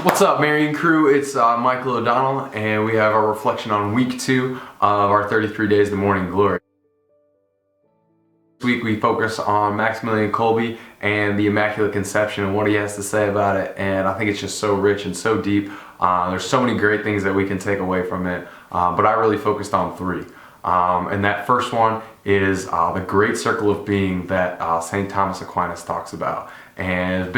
What's up, Marion crew? It's Michael O'Donnell, and we have our reflection on week 2 of our 33 Days of the Morning Glory. This week we focus on Maximilian Kolbe and the Immaculate Conception and what he has to say about it, and I think it's just so rich and so deep. There's so many great things that we can take away from it, but I really focused on 3. And that first one is the great circle of being that St. Thomas Aquinas talks about. And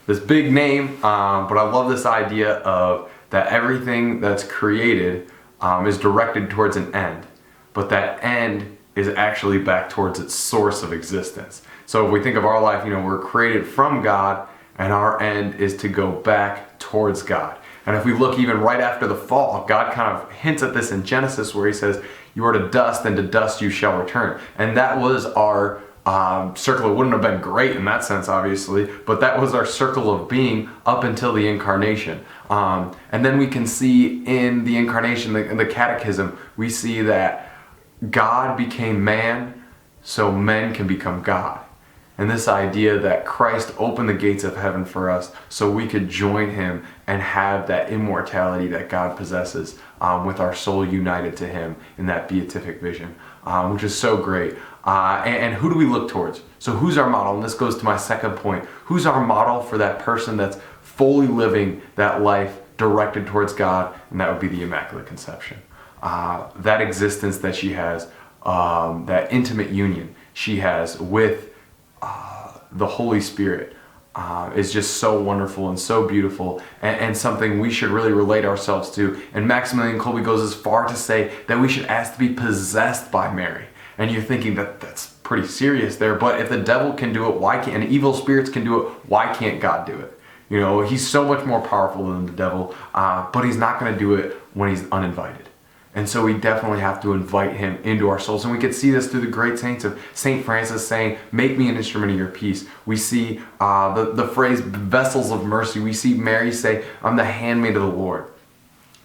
this big name, but I love this idea of that everything that's created is directed towards an end, but that end is actually back towards its source of existence. So if we think of our life, we're created from God, and our end is to go back towards God. And if we look even right after the fall, God kind of hints at this in Genesis where he says, "You are to dust, and to dust you shall return." And that was our circle. It wouldn't have been great in that sense, obviously, but that was our circle of being up until the incarnation. And then we can see in the incarnation, the catechism, we see that God became man so men can become God. And this idea that Christ opened the gates of heaven for us so we could join him and have that immortality that God possesses, with our soul united to him in that beatific vision, which is so great. And who do we look towards? So who's our model? And this goes to my second point. Who's our model for that person that's fully living that life directed towards God? And that would be the Immaculate Conception. That existence that she has, that intimate union she has with the Holy Spirit, is just so wonderful and so beautiful, and something we should really relate ourselves to. And Maximilian Kolbe goes as far to say that we should ask to be possessed by Mary. And you're thinking that's pretty serious there, but if the devil can do it, why can't, and evil spirits can do it, why can't God do it? He's so much more powerful than the devil, but he's not going to do it when he's uninvited. And so we definitely have to invite him into our souls. And we can see this through the great saints of St. Francis saying, "Make me an instrument of your peace." We see the phrase vessels of mercy. We see Mary say, "I'm the handmaid of the Lord."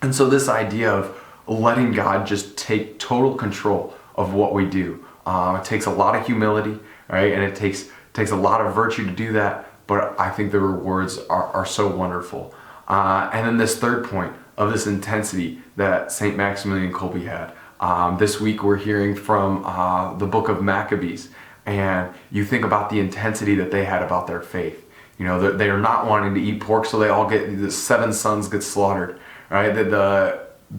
And so this idea of letting God just take total control of what we do, it takes a lot of humility, right? And it takes a lot of virtue to do that, but I think the rewards are so wonderful. And then this third point of this intensity that St. Maximilian Kolbe had. This week we're hearing from the book of Maccabees, and you think about the intensity that they had about their faith. They are not wanting to eat pork, so the 7 sons get slaughtered, right?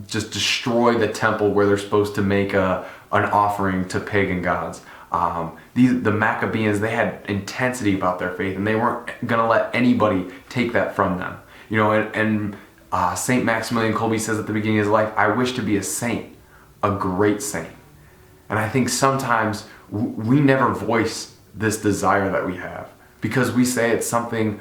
Just destroy the temple where they're supposed to make an offering to pagan gods. The Maccabeans, they had intensity about their faith, and they weren't going to let anybody take that from them. St. Maximilian Kolbe says at the beginning of his life, "I wish to be a saint, a great saint." And I think sometimes we never voice this desire that we have because we say it's something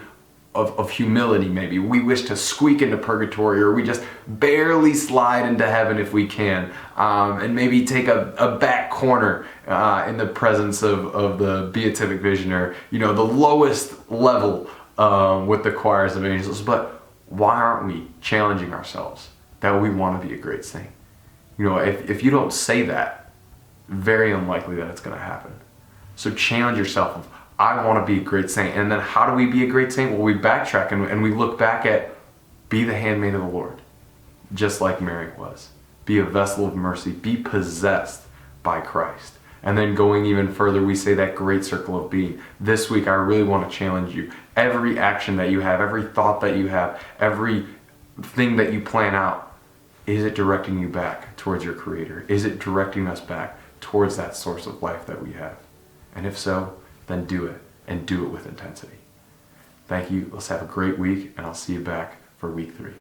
of humility. Maybe we wish to squeak into purgatory, or we just barely slide into heaven if we can, and maybe take a back corner in the presence of the beatific vision, or the lowest level with the choirs of angels. But why aren't we challenging ourselves that we want to be a great saint? If you don't say that, very unlikely that it's going to happen. So challenge yourself of, I want to be a great saint. And then how do we be a great saint? Well, we backtrack and we look back at, be the handmaid of the Lord, just like Mary was. Be a vessel of mercy. Be possessed by Christ. And then going even further, we say that great circle of being. This week, I really want to challenge you. Every action that you have, every thought that you have, every thing that you plan out, is it directing you back towards your Creator? Is it directing us back towards that source of life that we have? And if so, then do it, and do it with intensity. Thank you. Let's have a great week, and I'll see you back for week 3.